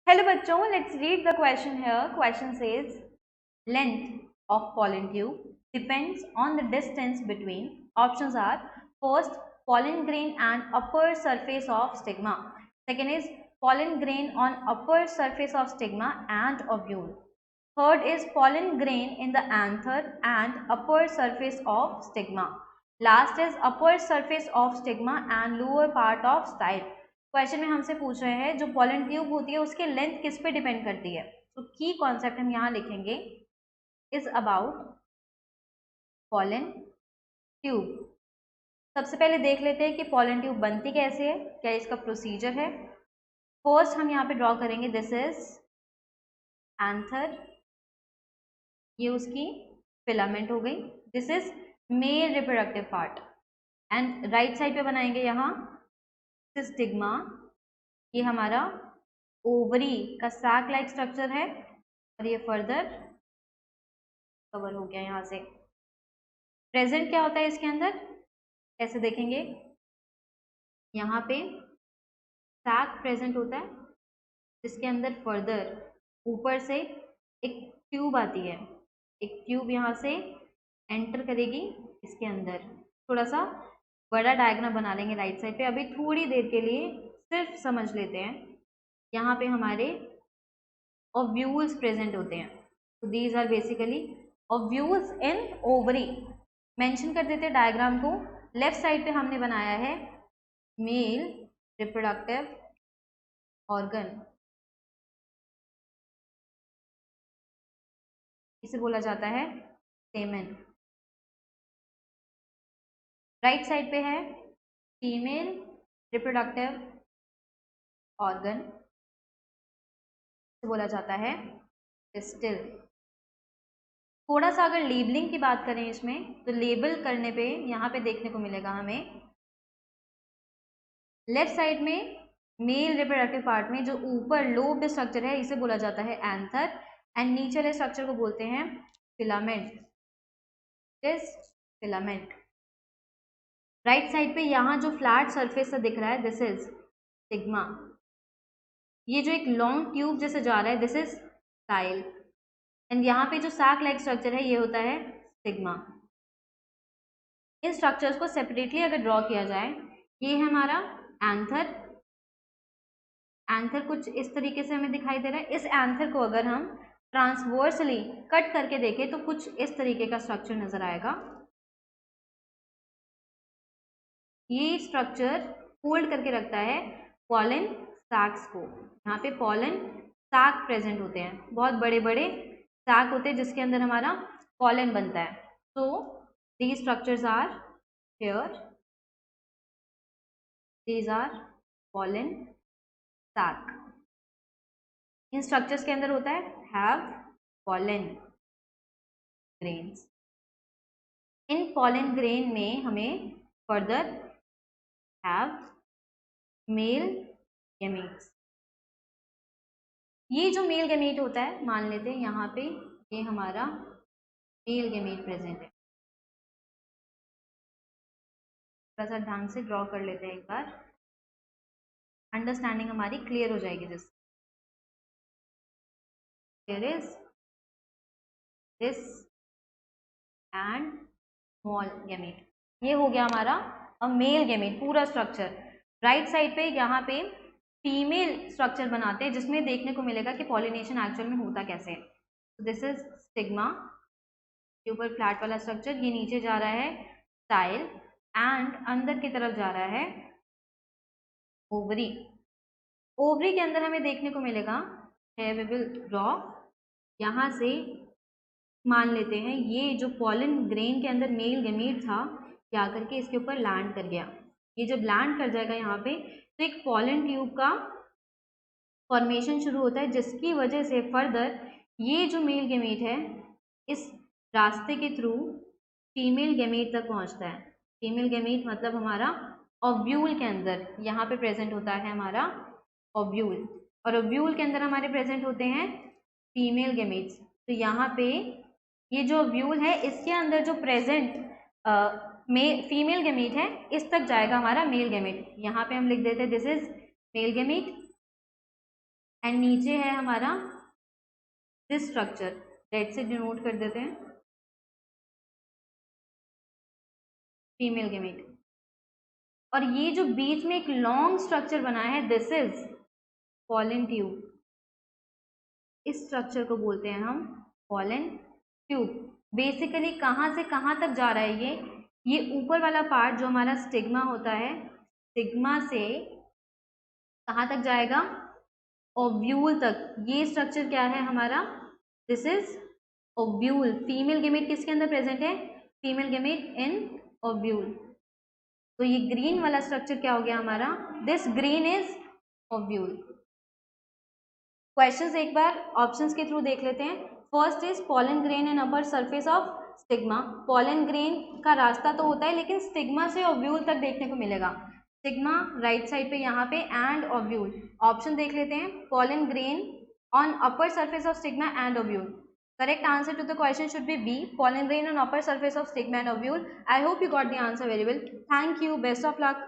Hello बच्चों, let's read the question here. Question says length of pollen tube depends on the distance between. Options are first pollen grain and upper surface of stigma. Second is pollen grain on upper surface of stigma and ovule. Third is pollen grain in the anther and upper surface of stigma. Last is upper surface of stigma and lower part of style. Question में हमसे पूछ रहे हैं जो pollen tube होती है उसके length किस पे डिपेंड करती है। तो की कॉन्सेप्ट हम यहाँ लिखेंगे इज अबाउट पॉलन ट्यूब। सबसे पहले देख लेते हैं कि पॉलन ट्यूब बनती कैसे है, क्या इसका प्रोसीजर है। फर्स्ट हम यहाँ पे ड्रॉ करेंगे, दिस इज एंथर, ये उसकी फिलामेंट हो गई। This is male reproductive part and right side पे बनाएंगे यहाँ स्टिग्मा, ये हमारा ओवरी का सैक लाइक स्ट्रक्चर है और ये फर्दर कवर हो गया। यहाँ से प्रेजेंट क्या होता है इसके अंदर, कैसे देखेंगे, यहाँ पे सैक प्रेजेंट होता है जिसके अंदर फर्दर ऊपर से एक ट्यूब आती है, एक ट्यूब यहाँ से एंटर करेगी इसके अंदर। थोड़ा सा बड़ा डायग्राम बना लेंगे राइट साइड पे, अभी थोड़ी देर के लिए सिर्फ समझ लेते हैं। यहाँ पे हमारे ओव्यूल्स प्रेजेंट होते हैं, तो these are basically ovules in ovary. Mention कर देते हैं डायग्राम को। लेफ्ट साइड पे हमने बनाया है मेल रिप्रोडक्टिव ऑर्गन, इसे बोला जाता है सेमेन। राइट साइड पे है फीमेल रिप्रोडक्टिव ऑर्गन, बोला जाता है पिस्टिल। थोड़ा सा अगर लेबलिंग की बात करें इसमें, तो लेबल करने पे यहाँ पे देखने को मिलेगा हमें लेफ्ट साइड में मेल रिप्रोडक्टिव पार्ट में जो ऊपर लोब्ड स्ट्रक्चर है इसे बोला जाता है एंथर एंड नीचे वाले स्ट्रक्चर को बोलते हैं filament, this filament. Right side पे यहाँ जो फ्लैट सरफेस सा दिख रहा है दिस इज स्टिग्मा, ये जो एक लॉन्ग ट्यूब जैसे जा रहा है दिस इज स्टाइल एंड यहाँ पे जो सैक लाइक स्ट्रक्चर है ये होता है स्टिग्मा। इन स्ट्रक्चर्स को सेपरेटली अगर ड्रॉ किया जाए, ये है हमारा एंथर। एंथर कुछ इस तरीके से हमें दिखाई दे रहा है। इस एंथर को अगर हम ट्रांसवर्सली कट करके देखें तो कुछ इस तरीके का स्ट्रक्चर नजर आएगा। ये स्ट्रक्चर होल्ड करके रखता है पॉलन सैक्स को। यहाँ पे पॉलन सैक प्रेजेंट होते हैं, बहुत बड़े बड़े सैक होते हैं जिसके अंदर हमारा पॉलन बनता है। So these structures are here, these are pollen sac. इन स्ट्रक्चर्स के अंदर होता है हैव पॉलन ग्रेन्स। इन पॉलन ग्रेन में हमें फर्दर हैव मेल गैमीट्स। ये जो मेल गैमीट होता है, मान लेते हैं यहाँ पे ये हमारा मेल गैमीट प्रेजेंट है। थोड़ा सा ढंग से ड्रॉ कर लेते हैं एक बार, अंडरस्टैंडिंग हमारी क्लियर हो जाएगी। जिससे there is this and small gamete, ये हो गया हमारा मेल गैमीट पूरा स्ट्रक्चर। राइट साइड पे यहाँ पे फीमेल स्ट्रक्चर बनाते हैं जिसमें देखने को मिलेगा कि पॉलिनेशन एक्चुअल में होता कैसे है। दिस इज स्टिग्मा के ऊपर फ्लैट वाला स्ट्रक्चर, ये नीचे जा रहा है स्टाइल एंड अंदर की तरफ जा रहा है ओवरी। ओवरी के अंदर हमें देखने को मिलेगा है, वी विल ड्रॉ, यहाँ से मान लेते हैं ये जो पॉलन ग्रेन के अंदर मेल गैमीट था क्या करके इसके ऊपर लैंड कर गया। ये जब लैंड कर जाएगा यहाँ पे तो एक पॉलन ट्यूब का फॉर्मेशन शुरू होता है जिसकी वजह से फर्दर ये जो मेल गैमीट है इस रास्ते के थ्रू फीमेल गैमीट तक पहुँचता है। फीमेल गैमीट मतलब हमारा ओव्यूल के अंदर यहाँ पे प्रेजेंट होता है हमारा ओव्यूल, और ओव्यूल के अंदर हमारे प्रेजेंट होते हैं फीमेल गैमीट्स। तो यहाँ पे ये जो ओव्यूल है इसके अंदर जो प्रेजेंट फीमेल गैमीट है इस तक जाएगा हमारा मेल गैमीट। यहाँ पे हम लिख देते हैं this is male gamete and नीचे है हमारा दिस स्ट्रक्चर, रेड से डिनोट कर देते हैं, फीमेल गेमेट। और ये जो बीच में एक लॉन्ग स्ट्रक्चर बना है, दिस इज पॉलन ट्यूब। इस स्ट्रक्चर को बोलते हैं हम पॉलन ट्यूब। बेसिकली कहाँ से कहाँ तक जा रहा है ये ऊपर वाला पार्ट जो हमारा स्टिग्मा होता है, स्टिग्मा से कहाँ तक जाएगा, ओव्यूल तक। ये स्ट्रक्चर क्या है हमारा, this is ovule. Female gamete किसके अंदर प्रेजेंट है, फीमेल गेमेट इन ओव्यूल। तो ये ग्रीन वाला स्ट्रक्चर क्या हो गया हमारा, this green is ovule. Questions एक बार ऑप्शंस के थ्रू देख लेते हैं। First is pollen grain and upper surface of stigma. Pollen grain का रास्ता तो होता है लेकिन स्टिग्मा से ओव्यूल तक देखने को मिलेगा। स्टिग्मा राइट साइड पे यहाँ पे एंड ओव्यूल। ऑप्शन देख लेते हैं, pollen grain on upper surface of stigma and ovule. Correct answer to the question should be B, pollen grain on upper surface of stigma and ovule. I hope you got the answer very well. Thank you. Best of luck.